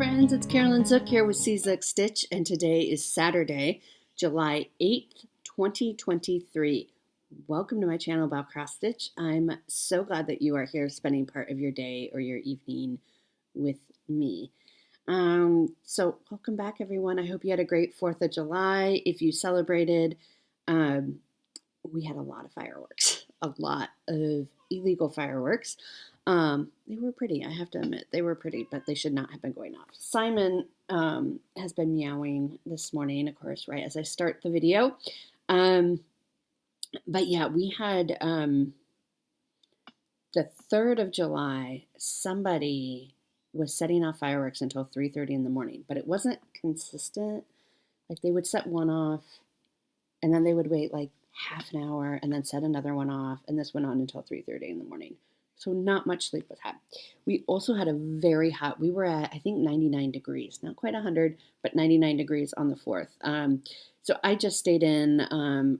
friends, it's Carolyn Zook here with CZook Stitch, and today is Saturday, July 8th, 2023. Welcome to my channel about cross stitch. I'm so glad that you are here spending part of your day or your evening with me. So welcome back, everyone. I hope you had a great 4th of July. If you celebrated, we had a lot of fireworks, a lot of illegal fireworks. They were pretty, I have to admit. They were pretty, but they should not have been going off. Simon has been meowing this morning, of course, right as I start the video. But yeah, we had the 3rd of July, somebody was setting off fireworks until 3:30 in the morning, but it wasn't consistent. Like they would set one off and then they would wait like half an hour and then set another one off, and this went on until 3:30 in the morning. So not much sleep was had. We also had a very hot, we were at, I think, 99 degrees. Not quite 100, but 99 degrees on the 4th. So I just stayed in.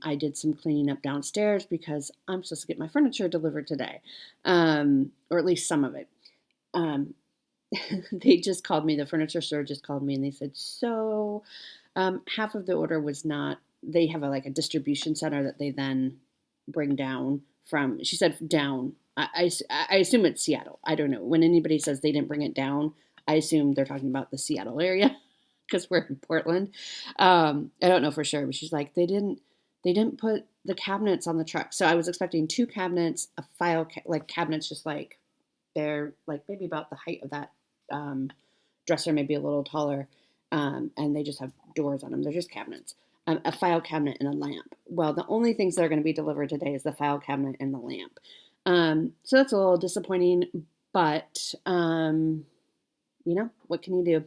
I did some cleaning up downstairs because I'm supposed to get my furniture delivered today, or at least some of it. They just called me, the furniture store just called me, and they said, so half of the order was not, they have a distribution center that they then bring down from, she said down. I assume it's Seattle. I don't know. When anybody says they didn't bring it down, I assume they're talking about the Seattle area because we're in Portland. I don't know for sure, but she's like, they didn't put the cabinets on the truck. So I was expecting 2 cabinets, a file, cabinets just like they're like maybe about the height of that dresser, maybe a little taller, and they just have doors on them. They're just cabinets. A file cabinet and a lamp. Well, the only things that are going to be delivered today is the file cabinet and the lamp. So that's a little disappointing, but, what can you do?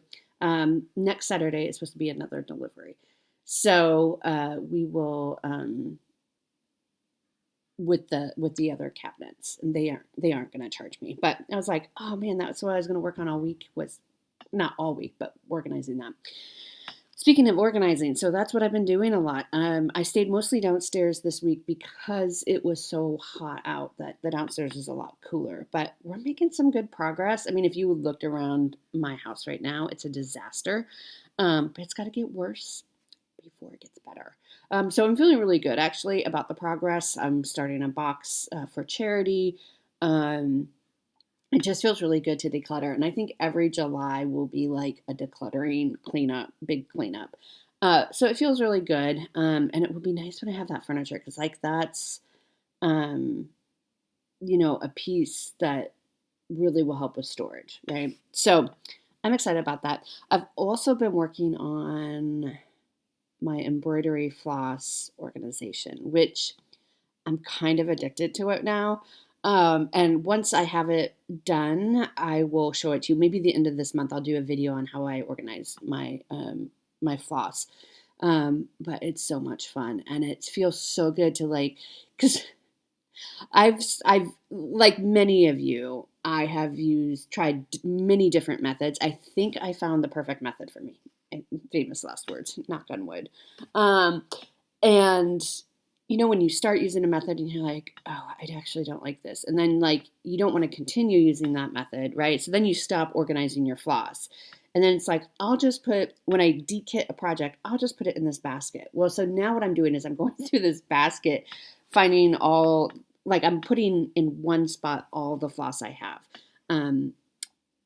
Next Saturday is supposed to be another delivery. So, we will, with the other cabinets, and they aren't going to charge me, but I was like, oh man, that's what I was going to work on all week, was not all week, but organizing that. Speaking of organizing, so that's what I've been doing a lot. I stayed mostly downstairs this week because it was so hot out that the downstairs is a lot cooler. But we're making some good progress. I mean, if you looked around my house right now, it's a disaster. But it's got to get worse before it gets better. So I'm feeling really good, actually, about the progress. I'm starting a box for charity. It just feels really good to declutter. And I think every July will be like a decluttering cleanup, big cleanup. So it feels really good. And it would be nice when I have that furniture, because that's, a piece that really will help with storage, right? So I'm excited about that. I've also been working on my embroidery floss organization, which I'm kind of addicted to it now. And once I have it done, I will show it to you. Maybe the end of this month, I'll do a video on how I organize my, my floss. But it's so much fun, and it feels so good to cause I've, like many of you, I have tried many different methods. I think I found the perfect method for me. Famous last words, knock on wood. And when you start using a method and you're like, oh, I actually don't like this. And then you don't want to continue using that method, right? So then you stop organizing your floss. And then it's like, I'll just when I dekit a project, I'll just put it in this basket. Well, so now what I'm doing is I'm going through this basket, finding I'm putting in one spot all the floss I have. And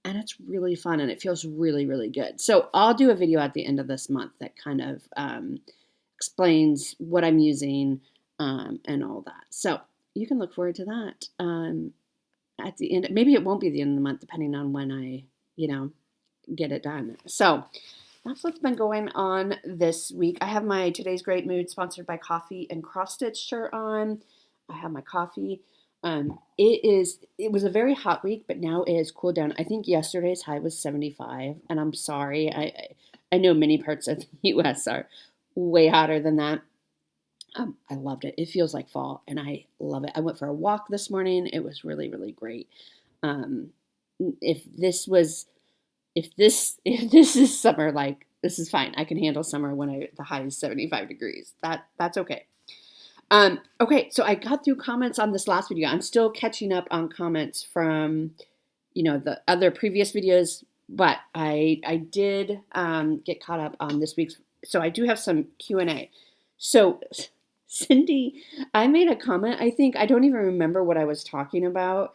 it's really fun, and it feels really, really good. So I'll do a video at the end of this month that kind of explains what I'm using, and all that. So you can look forward to that at the end. Maybe it won't be the end of the month, depending on when I, get it done. So that's what's been going on this week. I have my Today's Great Mood sponsored by Coffee and Cross Stitch shirt on. I have my coffee. It was a very hot week, but now it has cooled down. I think yesterday's high was 75, and I'm sorry. I know many parts of the U.S. are way hotter than that. I loved it. It feels like fall, and I love it. I went for a walk this morning. It was really, really great. If this is summer, this is fine. I can handle summer when the high is 75 degrees. That's okay. Okay, so I got through comments on this last video. I'm still catching up on comments from, the other previous videos But I did get caught up on this week's, so I do have some Q&A. So Cindy, I made a comment, I think, I don't even remember what I was talking about,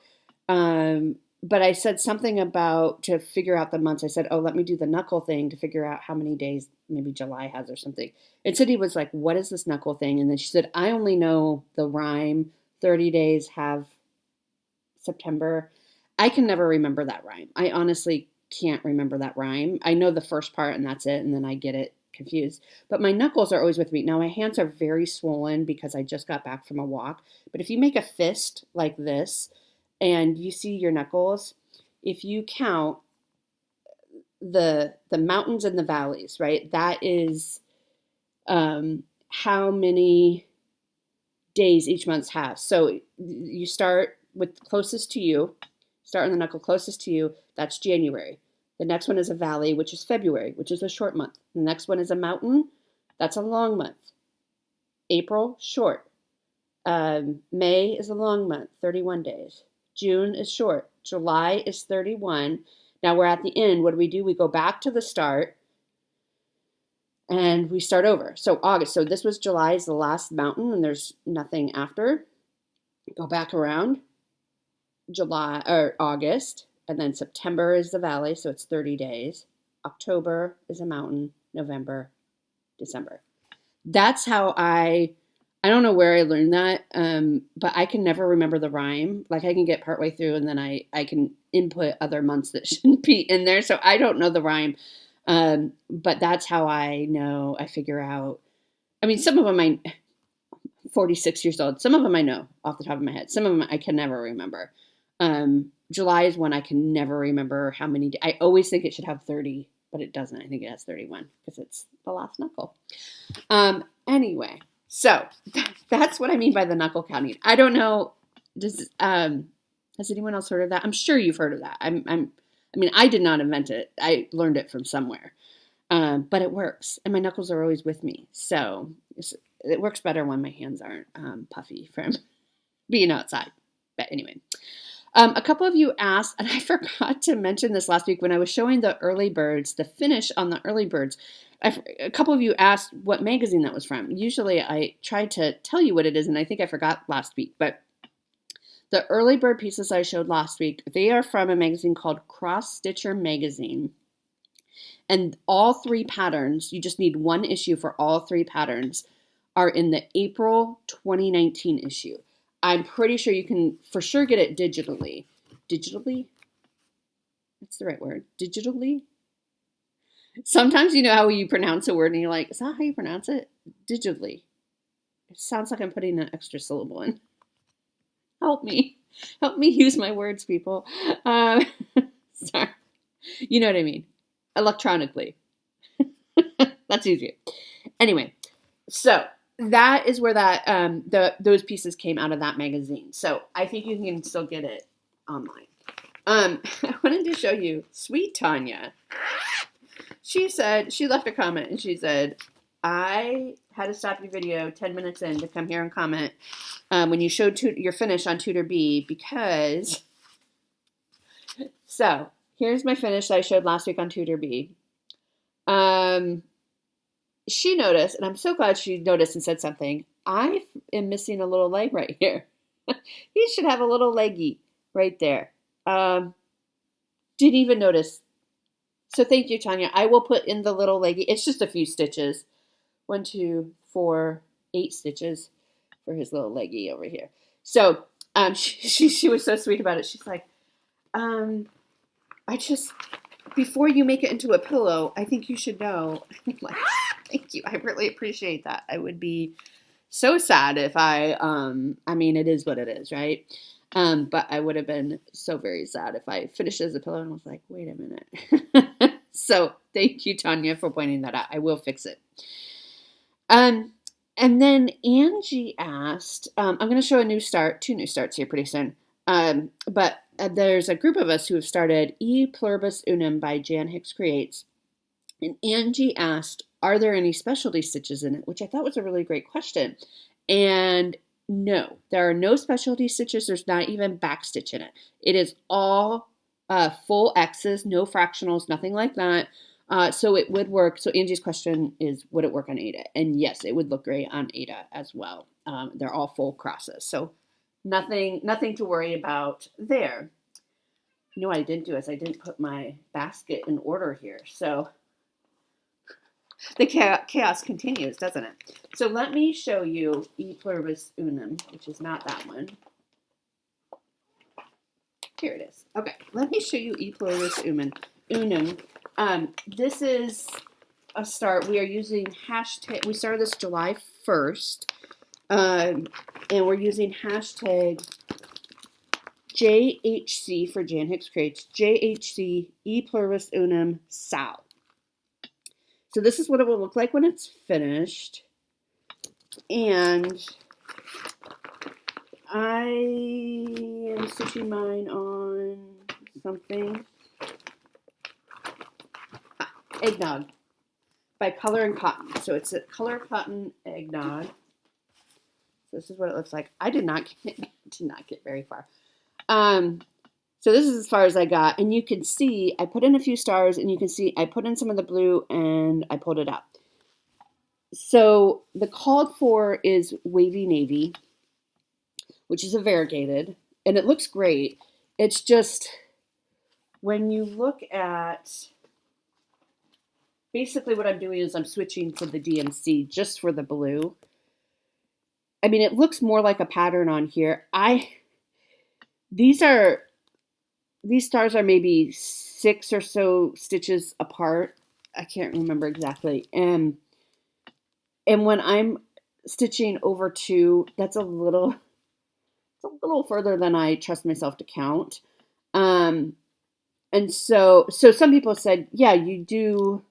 but I said something about to figure out the months. I said, oh, let me do the knuckle thing to figure out how many days maybe July has or something. And Cindy was like, what is this knuckle thing? And then she said, I only know the rhyme, 30 days have September. I can never remember that rhyme. I honestly can't remember that rhyme. I know the first part and that's it, and then I get it confused. But my knuckles are always with me. Now my hands are very swollen because I just got back from a walk. But if you make a fist like this and you see your knuckles, if you count the mountains and the valleys, right? That is how many days each month has. So you start with closest to you. Start on the knuckle closest to you. That's January. The next one is a valley, which is February, which is a short month. The next one is a mountain. That's a long month. April, short. May is a long month, 31 days. June is short. July is 31. Now we're at the end. What do? We go back to the start and we start over. So August. So this was July is the last mountain and there's nothing after. Go back around. July or August, and then September is the valley, so it's 30 days. October is a mountain, November, December. That's how I don't know where I learned that, but I can never remember the rhyme. Like I can get partway through and then I can input other months that shouldn't be in there, so I don't know the rhyme. But that's how I know, I figure out. I mean, some of them I'm 46 years old. Some of them I know off the top of my head. Some of them I can never remember. July is one I can never remember how many. I always think it should have 30, but it doesn't. I think it has 31 because it's the last knuckle. Anyway, so that's what I mean by the knuckle counting. I don't know. Has anyone else heard of that? I'm sure you've heard of that. I mean, I did not invent it. I learned it from somewhere. But it works, and my knuckles are always with me. So it works better when my hands aren't puffy from being outside. But anyway. A couple of you asked, and I forgot to mention this last week when I was showing the early birds, the finish on the early birds. A couple of you asked what magazine that was from. Usually I try to tell you what it is, and I think I forgot last week. But the early bird pieces I showed last week, they are from a magazine called Cross Stitcher Magazine. And all three patterns, you just need one issue for all three patterns, are in the April 2019 issue. I'm pretty sure you can for sure get it digitally. Digitally? That's the right word. Digitally? Sometimes you know how you pronounce a word and you're like, is that how you pronounce it? Digitally. It sounds like I'm putting an extra syllable in. Help me. Help me use my words, people. Sorry. You know what I mean. Electronically. That's easier. Anyway, so that is where that those pieces came out of that magazine. So I think you can still get it online. I wanted to show you sweet Tanya. She said, she left a comment and she said, I had to stop your video 10 minutes in to come here and comment when you showed your finish on Tutor B because, so here's my finish that I showed last week on Tutor B. She noticed, and I'm so glad she noticed and said something. I am missing a little leg right here. You should have a little leggy right there. Didn't even notice. So thank you, Tanya. I will put in the little leggy. It's just a few stitches. 1, 2, 4, 8 stitches for his little leggy over here. So she was so sweet about it. She's like, before you make it into a pillow, I think you should know. I'm like, thank you. I really appreciate that. I would be so sad if I mean, it is what it is, right? But I would have been so very sad if I finished as a pillow and was like, wait a minute. So thank you, Tanya, for pointing that out. I will fix it. And then Angie asked, I'm going to show a new start, 2 new starts here pretty soon. But there's a group of us who have started E Pluribus Unum by Jan Hicks Creates. And Angie asked, are there any specialty stitches in it? Which I thought was a really great question. And no, there are no specialty stitches. There's not even backstitch in it. It is all full X's, no fractionals, nothing like that. So it would work. So Angie's question is, would it work on Ada? And yes, it would look great on Ada as well. They're all full crosses. So nothing to worry about there. You know what I didn't do is I didn't put my basket in order here. So the chaos continues, doesn't it? So let me show you E pluribus unum, which is not that one. Here it is. Okay, let me show you E pluribus unum. This is a start. We are using hashtag. We started this July 1st, and we're using hashtag JHC for Jan Hicks Crates, JHC E pluribus unum Sal. So this is what it will look like when it's finished. And I am stitching mine on something. Eggnog by Color and Cotton. So it's a Color Cotton eggnog. So this is what it looks like. I did not get very far. So this is as far as I got, and you can see I put in a few stars, and you can see I put in some of the blue, and I pulled it up. So the called for is wavy navy, which is a variegated, and it looks great. It's just when you look at, basically what I'm doing is I'm switching to the DMC just for the blue. I mean, it looks more like a pattern on here. These stars are maybe 6 or so stitches apart. I can't remember exactly. And when I'm stitching over 2, that's a little further than I trust myself to count. And so some people said, yeah, you do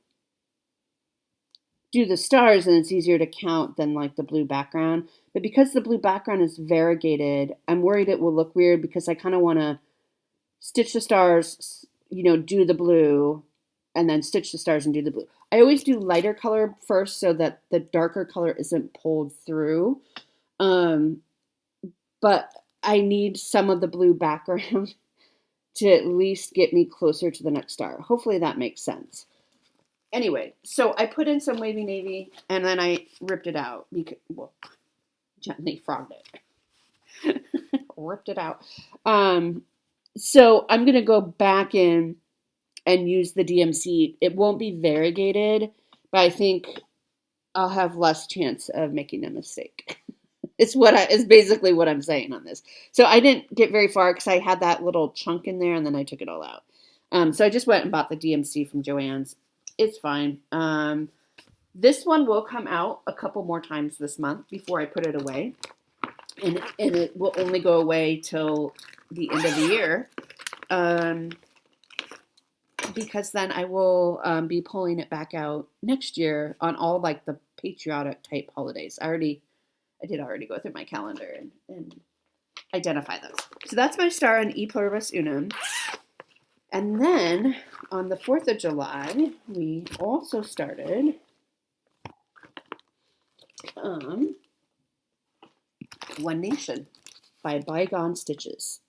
the stars and it's easier to count than like the blue background. But because the blue background is variegated, I'm worried it will look weird because I kind of want to stitch the stars, do the blue, and then stitch the stars and do the blue. I always do lighter color first so that the darker color isn't pulled through. But I need some of the blue background to at least get me closer to the next star. Hopefully that makes sense. Anyway, so I put in some wavy navy and then I ripped it out. Gently frogged it. Ripped it out. So I'm going to go back in and use the DMC. It won't be variegated, but I think I'll have less chance of making a mistake. It's basically what I'm saying on this. So I didn't get very far because I had that little chunk in there and then I took it all out. So I just went and bought the DMC from Joann's. It's fine. This one will come out a couple more times this month before I put it away. And it will only go away till the end of the year. Because then I will be pulling it back out next year on all like the patriotic type holidays. I did already go through my calendar and identify those. So that's my star on E pluribus unum. And then on the 4th of July, we also started One Nation by Bygone Stitches.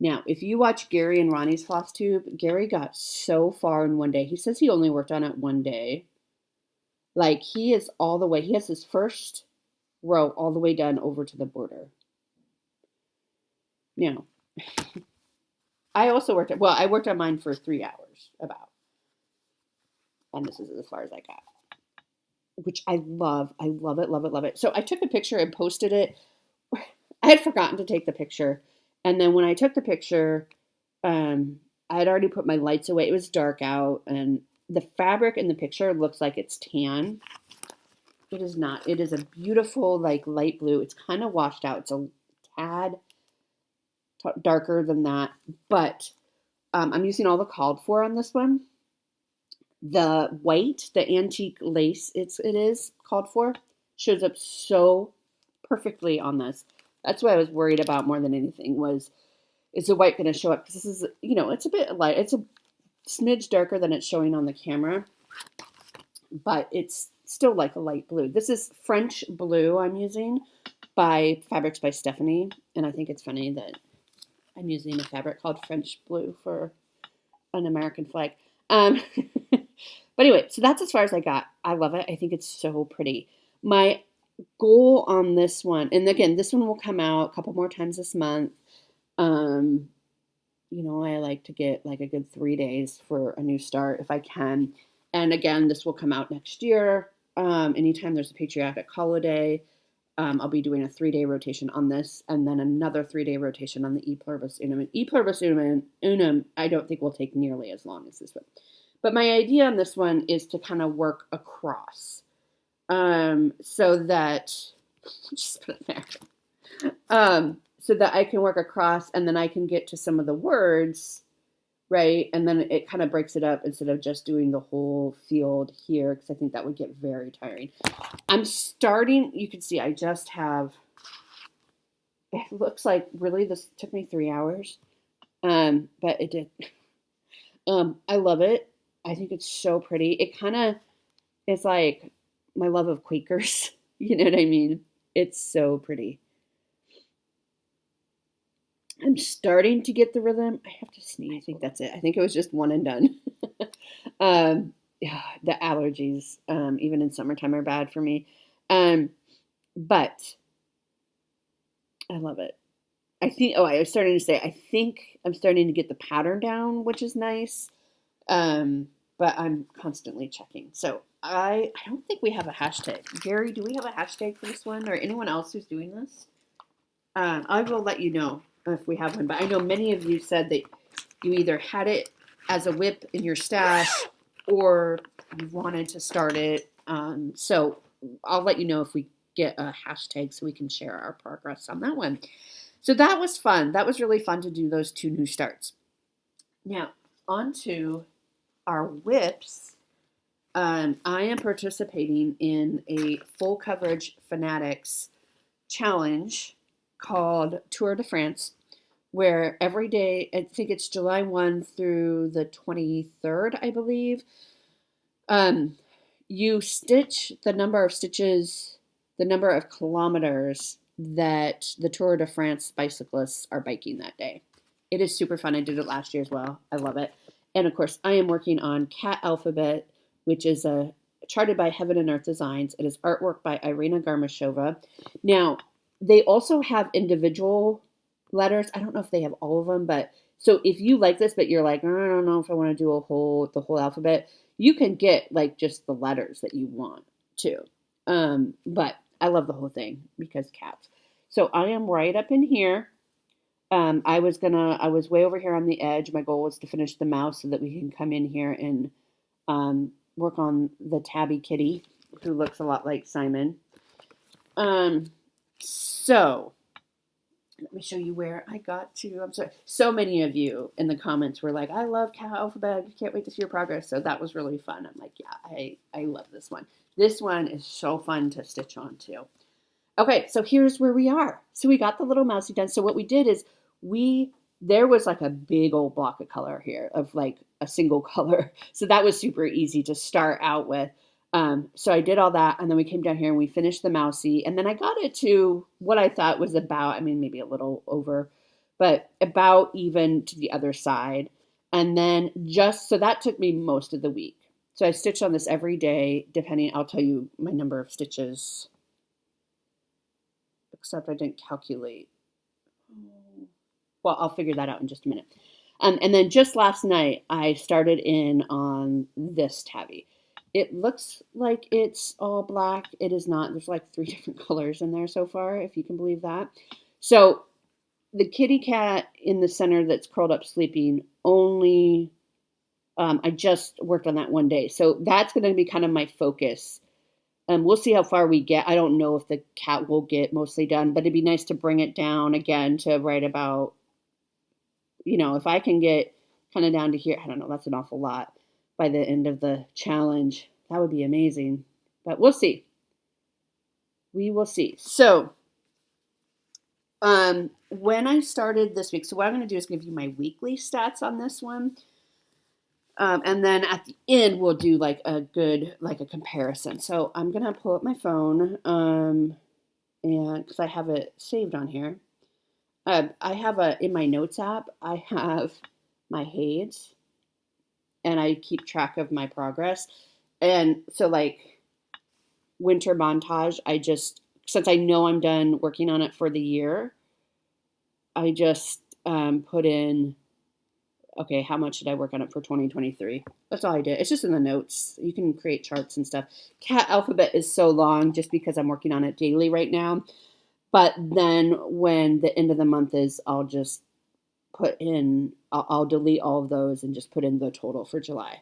Now, if you watch Gary and Ronnie's Flosstube, Gary got so far in one day. He says he only worked on it one day. Like, he is all the way. He has his first row all the way done over to the border. Now, I also worked I worked on mine for 3 hours, about. And this is as far as I got. Which I love. I love it, love it, love it. So I took a picture and posted it. I had forgotten to take the picture. And then when I took the picture, I had already put my lights away. It was dark out. And the fabric in the picture looks like it's tan. It is not. It is a beautiful, like, light blue. It's kind of washed out. It's a tad darker than that. But I'm using all the called for on this one. The white, the antique lace it is called for, shows up so perfectly on this. That's what I was worried about more than anything was, is the white going to show up? Because this is, it's a bit light. It's a smidge darker than it's showing on the camera, but it's still like a light blue. This is French blue I'm using by Fabrics by Stephanie, and I think it's funny that I'm using a fabric called French blue for an American flag. But anyway, so that's as far as I got. I love it. I think it's so pretty. My goal on this one, and again, this one will come out a couple more times this month. You know, I like to get like a good 3 days for a new start if I can. And again, this will come out next year. Anytime there's a patriotic holiday, I'll be doing a 3-day rotation on this, and then another 3-day rotation on the E pluribus unum. And E pluribus unum, I don't think will take nearly as long as this one. But my idea on this one is to kind of work across, so that just put it there, so that I can work across, and then I can get to some of the words, right? And then it kind of breaks it up instead of just doing the whole field here, because I think that would get very tiring. I'm starting, you can see I just have, it looks like really this took me 3 hours, but it did. I love it. I think it's so pretty. It kind of is like my love of Quakers. You know what I mean? It's so pretty. I'm starting to get the rhythm. I have to sneeze. I think that's it. I think it was just one and done. Yeah, the allergies, even in summertime, are bad for me. But I love it. I think, I was starting to say, I think I'm starting to get the pattern down, which is nice. But I'm constantly checking. So I don't think we have a hashtag. Gary, do we have a hashtag for this one, or anyone else who's doing this? I will let you know if we have one, but I know many of you said that you either had it as a whip in your stash or you wanted to start it. So I'll let you know if we get a hashtag so we can share our progress on that one. So that was fun. That was really fun to do those 2 new starts. Now, on to our whips. I am participating in a full coverage fanatics challenge called Tour de France, where every day, I think it's July 1 through the 23rd, I believe, you stitch the number of stitches, the number of kilometers that the Tour de France bicyclists are biking that day. It is super fun. I did it last year as well. I love it. And of course, I am working on Cat Alphabet, which is charted by Heaven and Earth Designs. It is artwork by Irina Garmashova. Now, they also have individual letters. I don't know if they have all of them, but so if you like this, but you're like, I don't know if I want to do the whole alphabet, you can get like just the letters that you want too. But I love the whole thing because cats. So I am right up in here. I was way over here on the edge. My goal was to finish the mouse so that we can come in here and work on the tabby kitty, who looks a lot like Simon. So let me show you where I got to. I'm sorry. So many of you in the comments were like, I love Cat Alphabet. I can't wait to see your progress. So that was really fun. I'm like, yeah, I love this one. This one is so fun to stitch on too. Okay, so here's where we are. So we got the little mousey done. So what we did is there was like a big old block of color here of like a single color. So that was super easy to start out with. So I did all that, and then we came down here and we finished the mousey, and then I got it to what I thought was about, maybe a little over, but about even to the other side. And then so that took me most of the week. So I stitched on this every day, I'll tell you my number of stitches, except I didn't calculate. Well, I'll figure that out in just a minute. And then just last night, I started in on this tabby. It looks like it's all black. It is not. There's like 3 different colors in there so far, if you can believe that. So the kitty cat in the center that's curled up sleeping only, I just worked on that one day. So that's going to be kind of my focus. We'll see how far we get. I don't know if the cat will get mostly done, but it'd be nice to bring it down again to right about, if I can get kind of down to here, I don't know, that's an awful lot by the end of the challenge. That would be amazing, but we'll see. We will see. So when I started this week, so what I'm going to do is give you my weekly stats on this one. And then at the end, we'll do like a comparison. So I'm going to pull up my phone, and because I have it saved on here. I have in my notes app, I have my HAEDs, and I keep track of my progress. And so like winter montage, since I know I'm done working on it for the year, I just put in, okay, how much did I work on it for 2023? That's all I did. It's just in the notes. You can create charts and stuff. Cat alphabet is so long just because I'm working on it daily right now. But then when the end of the month is, I'll just I'll delete all of those and just put in the total for July.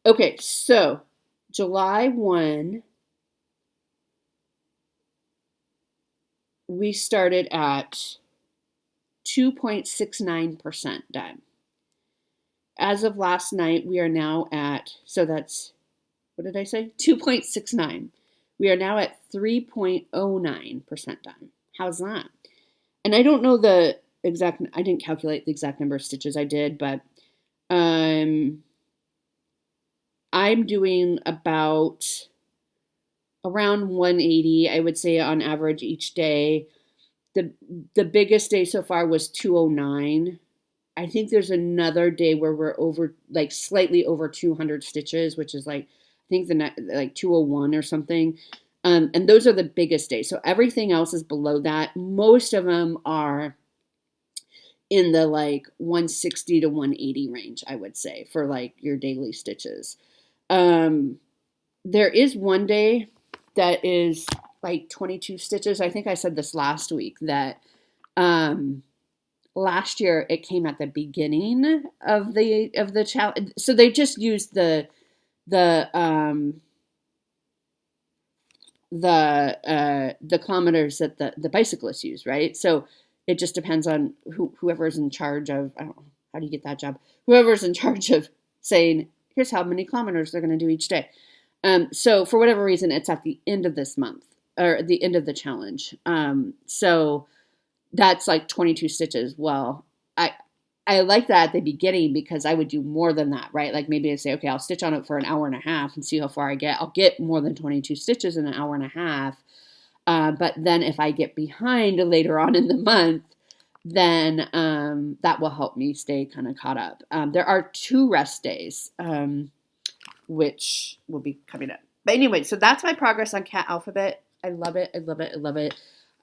Okay, so July 1, we started at 2.69% done. As of last night, we are now at, so that's, what did I say? 2.69. We are now at 3.09% done. How's that? And I don't know the exact, I didn't calculate the exact number of stitches I did, but I'm doing about around 180, I would say, on average each day. The biggest day so far was 209. I think there's another day where we're over, like slightly over 200 stitches, which is like, I think like 201 or something. And those are the biggest days. So everything else is below that. Most of them are in the like 160 to 180 range, I would say, for like your daily stitches. There is one day that is like 22 stitches. I think I said this last week that last year it came at the beginning of the challenge. So they just used the kilometers that the bicyclists use, right? So it just depends on whoever's in charge of, I don't know, how do you get that job? Whoever's in charge of saying, here's how many kilometers they're going to do each day. So for whatever reason, it's at the end of this month or the end of the challenge. So that's like 22 stitches. Well, I like that at the beginning because I would do more than that, right? Like maybe I say, okay, I'll stitch on it for an hour and a half and see how far I get. I'll get more than 22 stitches in an hour and a half. But then if I get behind later on in the month, then that will help me stay kind of caught up. There are 2 rest days, which will be coming up. But anyway, so that's my progress on cat alphabet. I love it. I love it. I love it.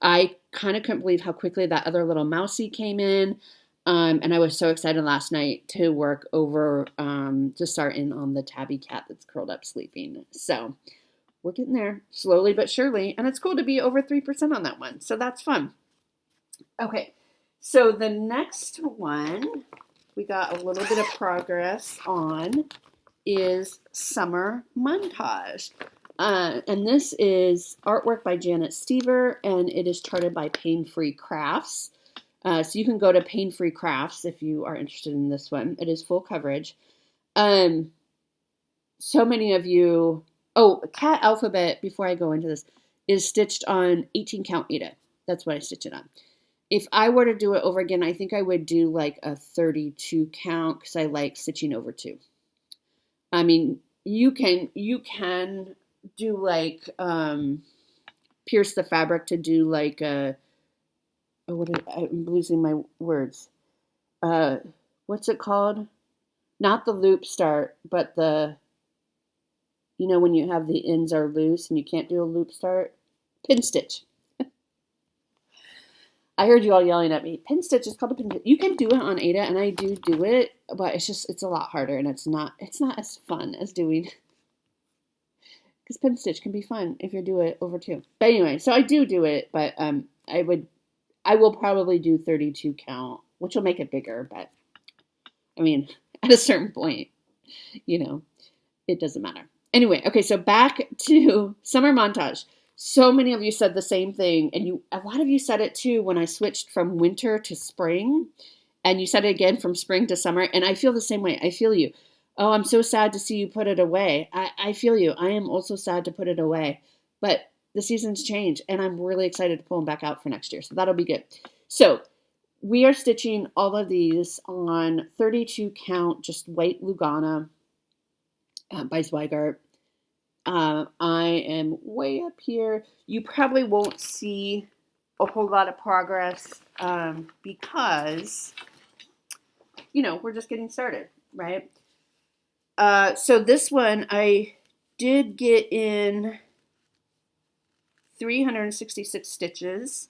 I kind of couldn't believe how quickly that other little mousie came in. And I was so excited last night to work over, to start in on the tabby cat that's curled up sleeping. So we're getting there slowly but surely. And it's cool to be over 3% on that one. So that's fun. Okay. So the next one we got a little bit of progress on is Summer Montage. And this is artwork by Janet Stever, and it is charted by Pain Free Crafts. So you can go to Pain Free Crafts if you are interested in this one. It is full coverage. So many of you, cat alphabet, before I go into this, is stitched on 18 count Aida. That's what I stitch it on. If I were to do it over again, I think I would do like a 32 count because I like stitching over 2. I mean, you can do like pierce the fabric to do like a, I'm losing my words. What's it called? Not the loop start, but when you have the ends are loose and you can't do a loop start. Pin stitch. I heard you all yelling at me. Pin stitch is called a pin stitch. You can do it on Aida, and I do it, but it's a lot harder, and it's not as fun as doing. Because pin stitch can be fun if you do it over 2. But anyway, so I do it, but I will probably do 32 count, which will make it bigger. But I mean, at a certain point, it doesn't matter. Anyway, okay, so back to Summer Montage. So many of you said the same thing, and a lot of you said it too when I switched from winter to spring, and you said it again from spring to summer, and I feel the same way. I feel you. Oh, I'm so sad to see you put it away. I feel you. I am also sad to put it away, but the seasons change, and I'm really excited to pull them back out for next year, so that'll be good. So we are stitching all of these on 32 count, just white Lugana by Zweigart. I am way up here. You probably won't see a whole lot of progress because, you know, we're just getting started, right? So this one, I did get in 366 stitches.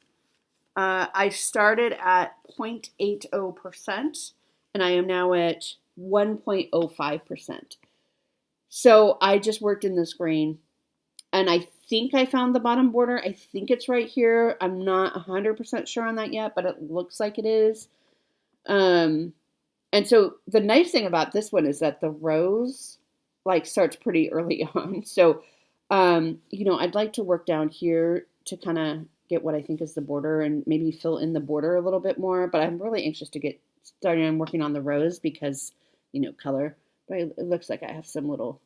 I started at 0.80% and I am now at 1.05%. So I just worked in this green and I think I found the bottom border. I think it's right here. I'm not 100% sure on that yet, but it looks like it is. And so the nice thing about this one is that the rose like starts pretty early on. So, you know, I'd like to work down here to kind of get what I think is the border and maybe fill in the border a little bit more. But I'm really anxious to get started on working on the rose because, you know, color. But it looks like I have some little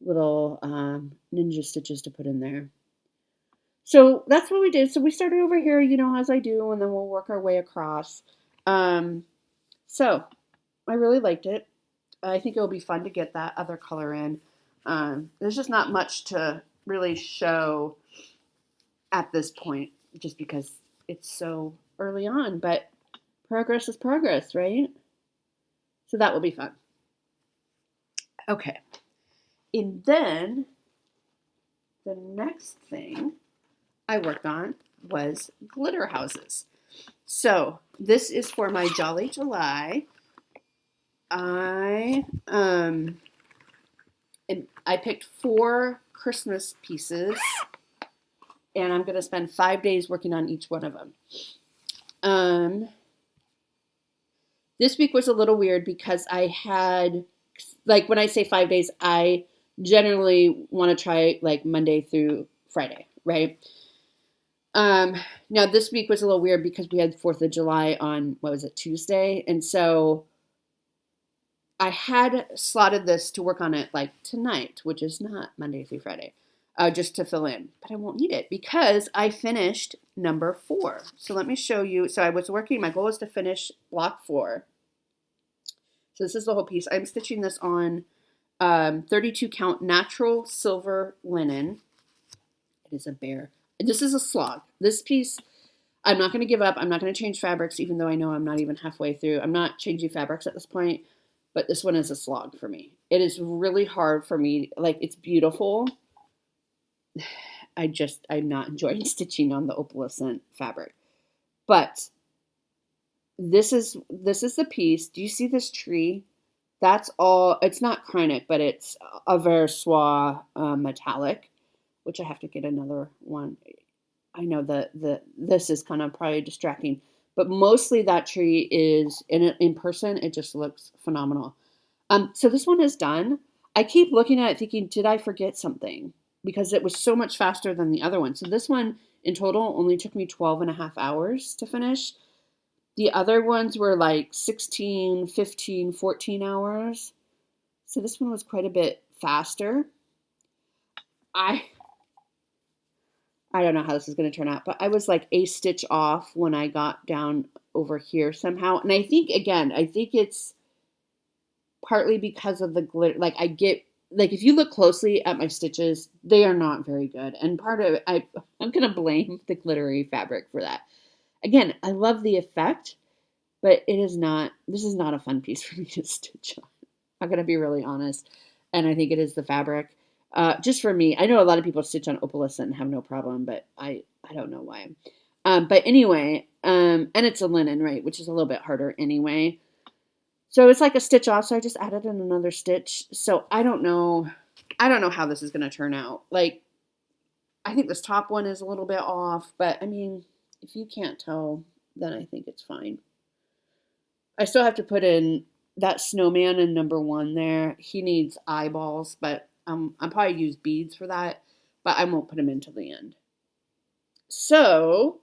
ninja stitches to put in there. So that's what we did. So we started over here, you know, as I do, and then we'll work our way across. So I really liked it. I think it'll be fun to get that other color in. There's just not much to really show at this point, just because it's so early on, but progress is progress, right? So that will be fun. Okay. And then the next thing I worked on was glitter houses. So this is for my Jolly July. I picked 4 Christmas pieces, and I'm going to spend 5 days working on each one of them. This week was a little weird because I had, like, when I say 5 days, I generally want to try like Monday through Friday, right? Now this week was a little weird because we had 4th of July on, what was it, Tuesday? And so I had slotted this to work on it like tonight, which is not Monday through Friday, just to fill in. But I won't need it because I finished number 4. So let me show you. So I was working, my goal was to finish block 4. So this is the whole piece. I'm stitching this on 32 count natural silver linen. It is a bear. This is a slog. This piece, I'm not going to give up. I'm not going to change fabrics, even though I know I'm not even halfway through. I'm not changing fabrics at this point, but this one is a slog for me. It is really hard for me. Like, it's beautiful. I'm not enjoying stitching on the opalescent fabric. But this is the piece. Do you see this tree? That's all. It's not Krynic, but it's a Versoix metallic, which I have to get another one. I know this is kind of probably distracting, but mostly that tree is in person. It just looks phenomenal. So this one is done. I keep looking at it thinking, did I forget something? Because it was so much faster than the other one. So this one in total only took me 12.5 hours to finish. The other ones were like 16, 15, 14 hours. So this one was quite a bit faster. I don't know how this is going to turn out, but I was like a stitch off when I got down over here somehow. And I think it's partly because of the glitter. Like, if you look closely at my stitches, they are not very good. And part of it, I'm going to blame the glittery fabric for that. Again, I love the effect, but this is not a fun piece for me to stitch on. I'm going to be really honest. And I think it is the fabric. Just for me, I know a lot of people stitch on opalescent and have no problem, but I don't know why. But anyway, and it's a linen, right, which is a little bit harder anyway. So it's like a stitch off, so I just added in another stitch. So I don't know how this is going to turn out. Like, I think this top one is a little bit off, but I mean, if you can't tell, then I think it's fine. I still have to put in that snowman in number 1 there. He needs eyeballs, but I'll probably use beads for that, but I won't put them in till the end. So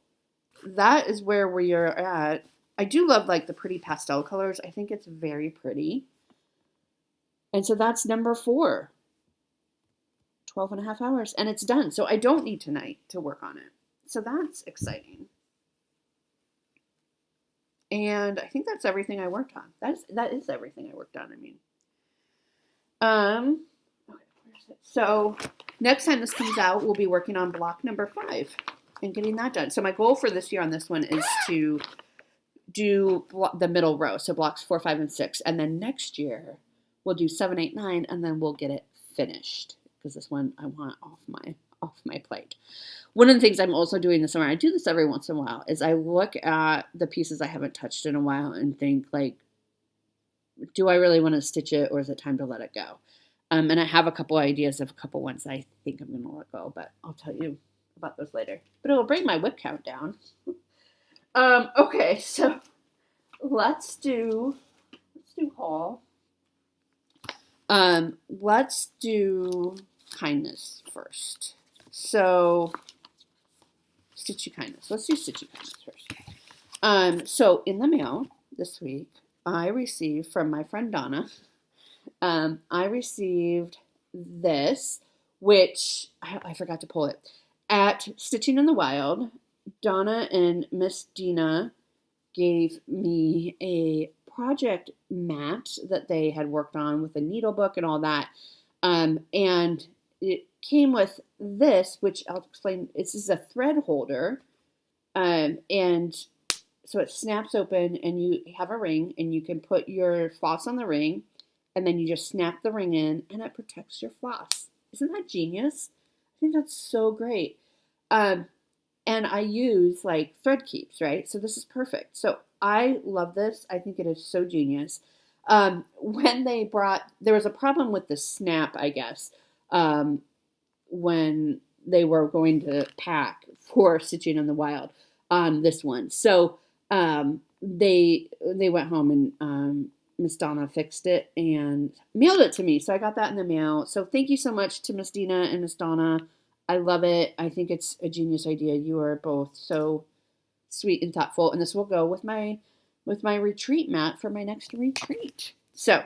that is where we are at. I do love like the pretty pastel colors. I think it's very pretty. And so that's number 4. 12.5 hours and it's done. So I don't need tonight to work on it. So that's exciting. And I think that's everything I worked on. That is everything I worked on, I mean. Okay, where's it? So next time this comes out, we'll be working on block number 5. and getting that done. So my goal for this year on this one is to do the middle row, so blocks 4, 5, and 6, and then next year we'll do 7, 8, 9, and then we'll get it finished because this one I want off my plate. One of the things I'm also doing this summer, I do this every once in a while, is I look at the pieces I haven't touched in a while and think, like, do I really want to stitch it, or is it time to let it go? And I have a couple ideas of a couple ones I think I'm going to let go, but I'll tell you about those later. But it'll bring my whip count down. Okay, so let's do haul. Let's do kindness first. So Stitchy kindness. Let's do Stitchy kindness first. So in the mail this week, I received from my friend Donna. I received this, which I forgot to pull it. At Stitching in the Wild, Donna and Miss Dina gave me a project mat that they had worked on with a needle book and all that. And it came with this, which I'll explain. This is a thread holder. And so it snaps open and you have a ring and you can put your floss on the ring and then you just snap the ring in and it protects your floss. Isn't that genius? I think that's so great. And I use like thread keeps, right? So this is perfect. So I love this. I think it is so genius. When they there was a problem with the snap, I guess, when they were going to pack for Stitching in the Wild on this one. So they went home and Miss Donna fixed it and mailed it to me. So I got that in the mail. So thank you so much to Miss Dina and Miss Donna. I love it. I think it's a genius idea. You are both so sweet and thoughtful. And this will go with my retreat mat for my next retreat. So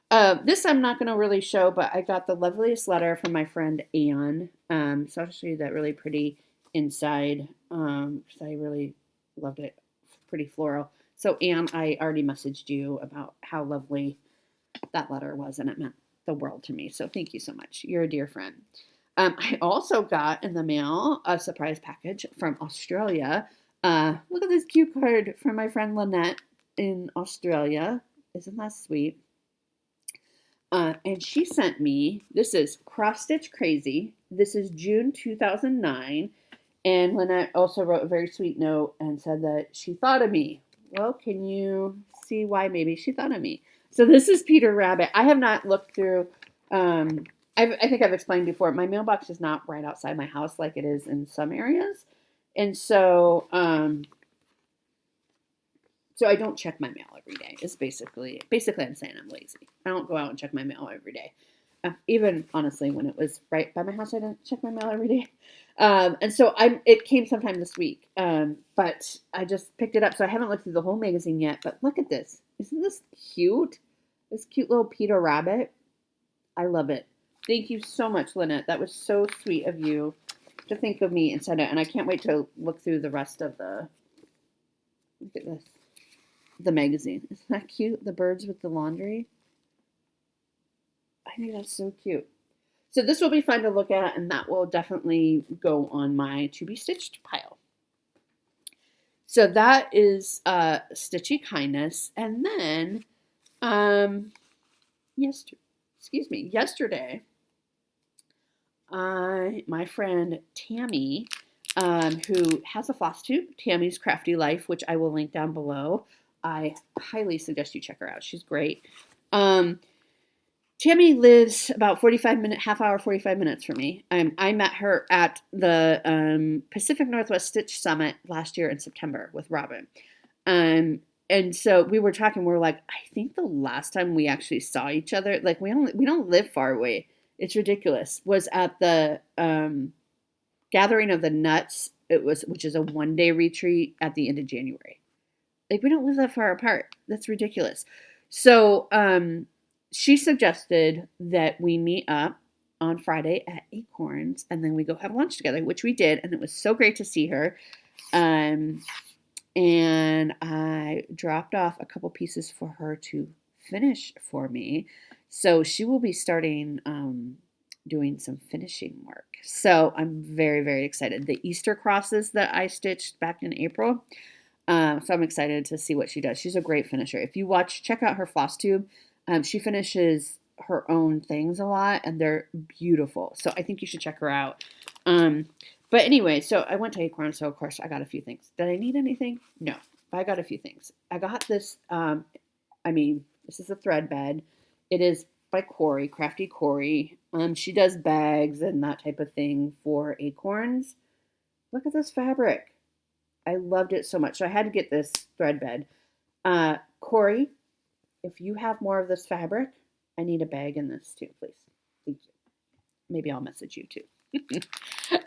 this I'm not going to really show, but I got the loveliest letter from my friend Anne. So I'll show you that really pretty inside because I really loved it. Pretty floral. So Anne, I already messaged you about how lovely that letter was, and it meant the world to me. So thank you so much. You're a dear friend. I also got in the mail a surprise package from Australia. Look at this cute card from my friend Lynette in Australia. Isn't that sweet? And she sent me, this is Cross Stitch Crazy. This is June 2009. And Lynette also wrote a very sweet note and said that she thought of me. Well, can you see why maybe she thought of me? So this is Peter Rabbit. I have not looked through, I think I've explained before, my mailbox is not right outside my house like it is in some areas. And so, so I don't check my mail every day. It's basically I'm saying I'm lazy. I don't go out and check my mail every day. Even honestly, when it was right by my house, I didn't check my mail every day. And so it came sometime this week, but I just picked it up. So I haven't looked through the whole magazine yet, but look at this. Isn't this cute? This cute little Peter Rabbit. I love it. Thank you so much, Lynette. That was so sweet of you to think of me and send it. And I can't wait to look through the rest of look at this, the magazine. Isn't that cute? The birds with the laundry. I think that's so cute. So this will be fun to look at, and that will definitely go on my to be stitched pile. So that is Stitchy Kindness. And then yesterday, my friend Tammy, who has a Flosstube, Tammy's Crafty Life, which I will link down below. I highly suggest you check her out. She's great. Tammy lives about 45 minutes from me. I met her at the Pacific Northwest Stitch Summit last year in September with Robin. And so we were talking, we were like, I think the last time we actually saw each other, like we don't live far away. It's ridiculous. Was at the Gathering of the Nuts, which is a 1-day retreat at the end of January. Like we don't live that far apart. That's ridiculous. So she suggested that we meet up on Friday at Acorns and then we go have lunch together, which we did. And it was so great to see her. And I dropped off a couple pieces for her to finish for me. So she will be starting doing some finishing work. So I'm very, very excited. The Easter crosses that I stitched back in April. So I'm excited to see what she does. She's a great finisher. If you check out her Flosstube. She finishes her own things a lot, and they're beautiful. So I think you should check her out. But anyway, so I went to Acorns, so of course I got a few things. Did I need anything? No, but I got a few things. I got this, this is a thread bed. It is by Corey, Crafty Corey. She does bags and that type of thing for Acorns. Look at this fabric. I loved it so much. So I had to get this thread bed. Corey, if you have more of this fabric, I need a bag in this too, please. Thank you. Maybe I'll message you too.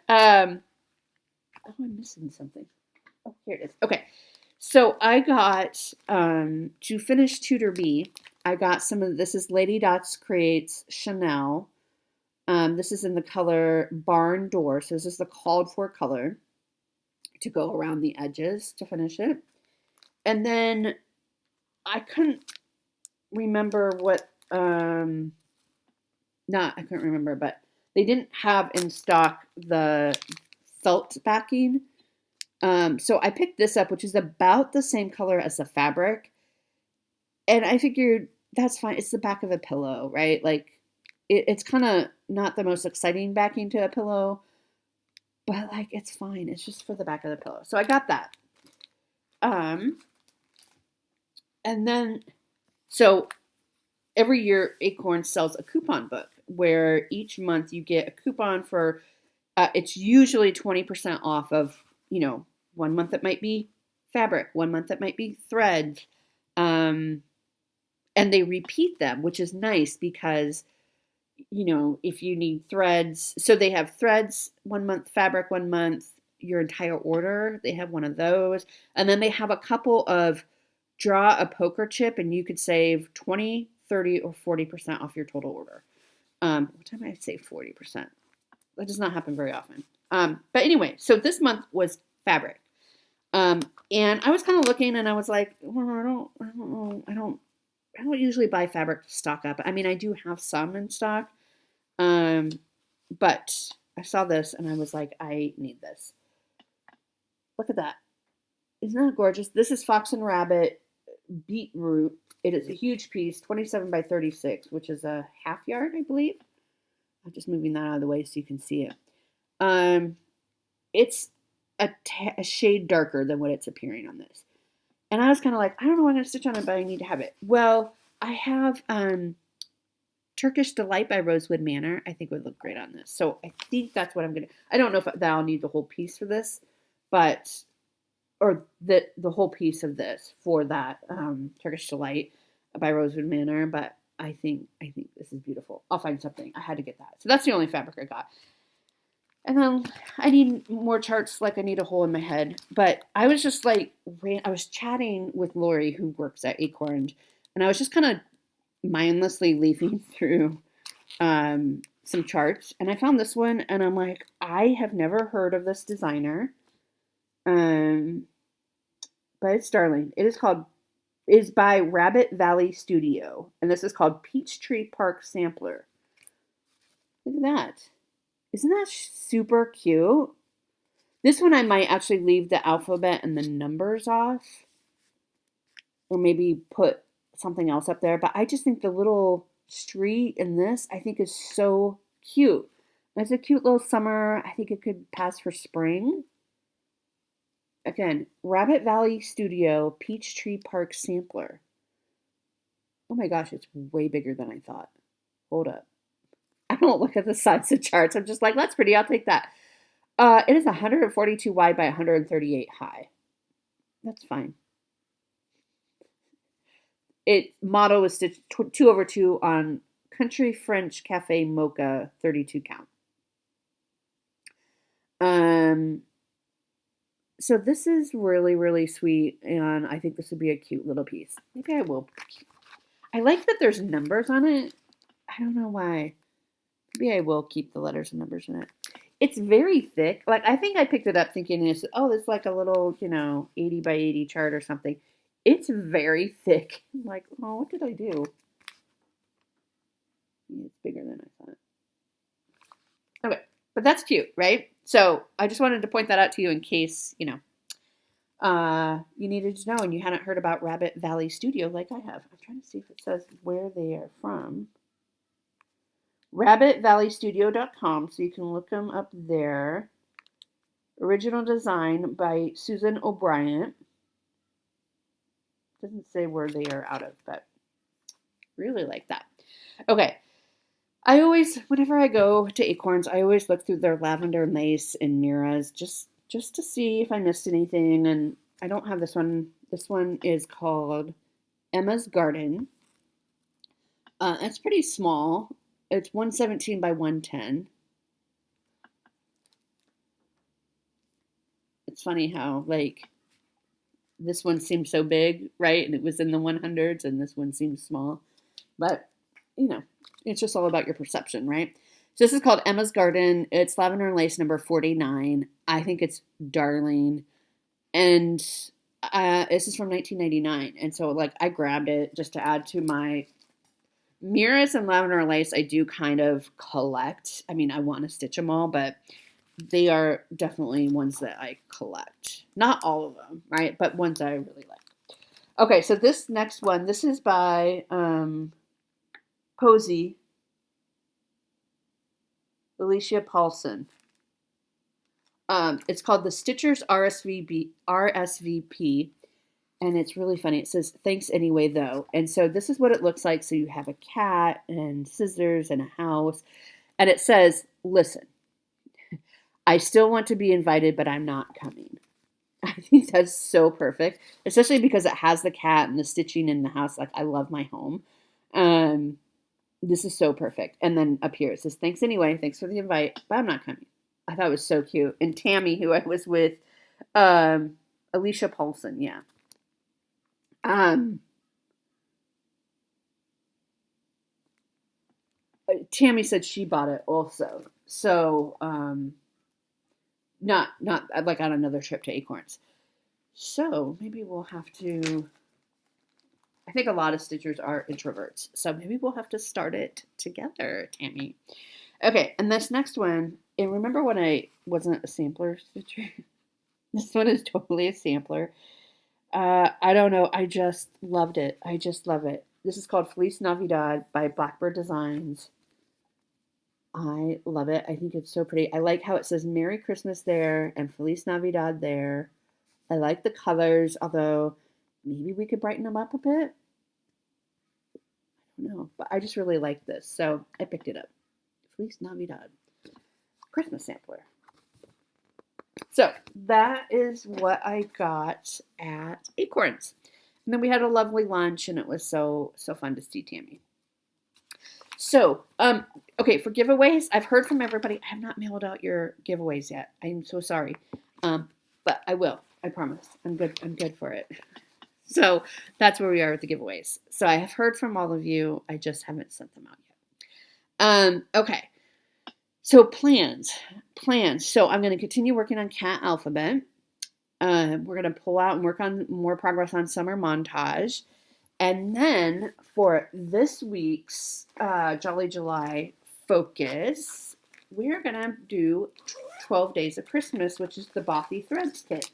I'm missing something. Oh, here it is. Okay. So I got, to finish Tutor B, I got some of, this is Lady Dots Creates Chanel. This is in the color Barn Door. So this is the called for color to go around the edges to finish it. And then I couldn't remember what, I couldn't remember, but they didn't have in stock the felt backing. So I picked this up, which is about the same color as the fabric. And I figured that's fine. It's the back of a pillow, right? Like it's kind of not the most exciting backing to a pillow, but like it's fine. It's just for the back of the pillow. So I got that. And then, so every year Acorn sells a coupon book where each month you get a coupon for, it's usually 20% off of, 1 month it might be fabric, 1 month it might be thread. And they repeat them, which is nice because, if you need threads, so they have threads 1 month, fabric 1 month, your entire order, they have one of those. And then they have a couple of draw a poker chip and you could save 20, 30, or 40% off your total order. What time I say 40%? That does not happen very often. But anyway, so this month was fabric. And I was kind of looking and I was like, well, I don't usually buy fabric to stock up. I mean, I do have some in stock. But I saw this and I was like, I need this. Look at that. Isn't that gorgeous? This is Fox and Rabbit Beetroot. It is a huge piece, 27 by 36, which is a half yard, I believe. I'm just moving that out of the way so you can see it. It's a shade darker than what it's appearing on this. And I was kind of like, I don't know what I'm going to stitch on it, but I need to have it. Well, I have Turkish Delight by Rosewood Manor. I think would look great on this. So I think that's what I'm going to, I don't know if I'll need the whole piece for this, but, or the whole piece of this for that Turkish Delight by Rosewood Manor, but I think this is beautiful. I'll find something. I had to get that. So that's the only fabric I got. And then I need more charts, like I need a hole in my head. But I was just like, I was chatting with Lori, who works at Acorn, and I was just kind of mindlessly leafing through some charts. And I found this one, and I'm like, I have never heard of this designer. But it's darling. It is by Rabbit Valley Studio. And this is called Peachtree Park Sampler. Look at that. Isn't that super cute? This one I might actually leave the alphabet and the numbers off. Or maybe put something else up there. But I just think the little street in this, I think is so cute. It's a cute little summer. I think it could pass for spring. Again, Rabbit Valley Studio Peachtree Park Sampler. Oh my gosh, it's way bigger than I thought. Hold up. I don't look at the size of charts. I'm just like, that's pretty. I'll take that. It is 142 wide by 138 high. That's fine. Its motto is stitched 2/2 on Country French Cafe Mocha 32 count. So this is really, really sweet, and I think this would be a cute little piece. Maybe I will. I like that there's numbers on it. I don't know why. Maybe I will keep the letters and numbers in it. It's very thick. Like, I think I picked it up thinking this, it's like a little, 80 by 80 chart or something. It's very thick. I'm like, oh, what did I do? It's bigger than I thought. But that's cute, right? So I just wanted to point that out to you in case, you needed to know and you hadn't heard about Rabbit Valley Studio like I have. I'm trying to see if it says where they are from. RabbitValleyStudio.com, so you can look them up there. Original design by Susan O'Brien. Doesn't say where they are out of, but really like that. Okay. Whenever I go to Acorns, I always look through their lavender lace and Mira's just to see if I missed anything. And I don't have this one. This one is called Emma's Garden. It's pretty small. It's 117 by 110. It's funny how, like, this one seems so big, right? And it was in the 100s, and this one seems small. But, it's just all about your perception, right? So this is called Emma's Garden. It's lavender and lace number 49. I think it's darling. And this is from 1999. And so, like, I grabbed it just to add to my Mira's and lavender and lace. I do kind of collect. I mean, I want to stitch them all, but they are definitely ones that I collect. Not all of them, right? But ones I really like. Okay, so this next one, this is by Posey, Alicia Paulson. It's called the Stitchers RSVP, and it's really funny. It says, "Thanks anyway, though." And so this is what it looks like. So you have a cat and scissors and a house, and it says, "Listen, I still want to be invited, but I'm not coming." I think that's so perfect, especially because it has the cat and the stitching in the house. Like, I love my home. This is so perfect. And then up here it says, "Thanks anyway. Thanks for the invite, but I'm not coming." I thought it was so cute. And Tammy, who I was with, Alicia Paulson, yeah. Tammy said she bought it also. So, not like on another trip to Acorns. So maybe we'll have to, I think a lot of stitchers are introverts. So maybe we'll have to start it together, Tammy. Okay, and this next one, and remember when I wasn't a sampler stitcher? This one is totally a sampler. I don't know. I just loved it. I just love it. This is called Feliz Navidad by Blackbird Designs. I love it. I think it's so pretty. I like how it says Merry Christmas there and Feliz Navidad there. I like the colors, although maybe we could brighten them up a bit. I don't know, but I just really like this, so I picked it up. Feliz Navidad. Christmas sampler. So that is what I got at Acorns. And then we had a lovely lunch, and it was so fun to see Tammy. So, okay, for giveaways, I've heard from everybody. I have not mailed out your giveaways yet. I'm so sorry. But I will. I promise. I'm good for it. So that's where we are with the giveaways. So I have heard from all of you. I just haven't sent them out yet. Okay. So plans. So I'm going to continue working on Cat Alphabet. We're going to pull out and work on more progress on Summer Montage. And then for this week's Jolly July focus, we're going to do 12 Days of Christmas, which is the Bothy Threads kit.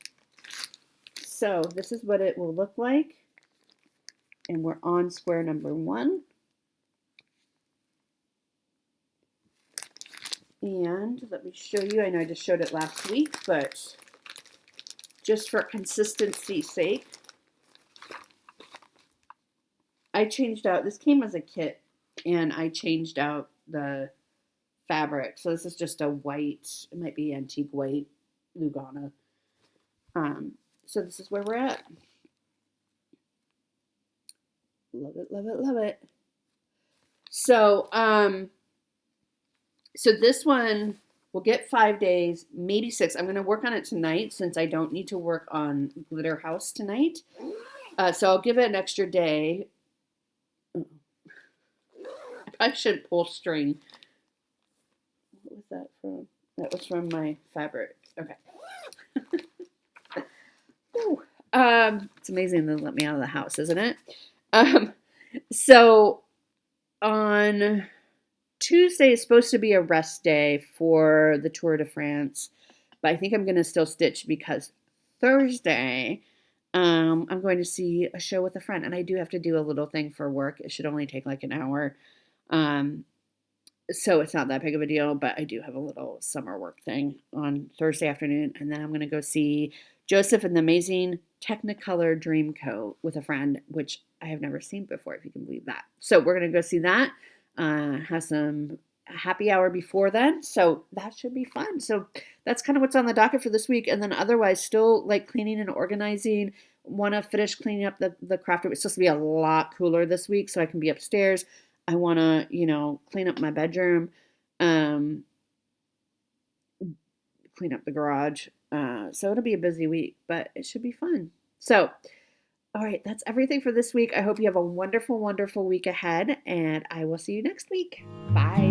So this is what it will look like. And we're on square number 1. And let me show you. I know I just showed it last week, but just for consistency's sake, I changed out, this came as a kit, and I changed out the fabric. So this is just a white, it might be antique white Lugana. So this is where we're at. Love it, love it, love it. So, so this one will get 5 days, maybe 6. I'm going to work on it tonight since I don't need to work on Glitter House tonight. So I'll give it an extra day. I should pull string. What was that from? That was from my fabric. Okay. It's amazing they let me out of the house, isn't it? So on Tuesday is supposed to be a rest day for the Tour de France, but I think I'm going to still stitch because Thursday I'm going to see a show with a friend, and I do have to do a little thing for work. It should only take like an hour. So it's not that big of a deal, but I do have a little summer work thing on Thursday afternoon, and then I'm going to go see Joseph and the Amazing Technicolor Dreamcoat with a friend, which I have never seen before, if you can believe that. So we're going to go see that, have some happy hour before then, so that should be fun. So that's kind of what's on the docket for this week, and then otherwise still like cleaning and organizing. Want to finish cleaning up the craft room. It's supposed to be a lot cooler this week, so I can be upstairs. I want to, clean up my bedroom, clean up the garage. So it'll be a busy week, but it should be fun. So, all right, that's everything for this week. I hope you have a wonderful, wonderful week ahead, and I will see you next week. Bye.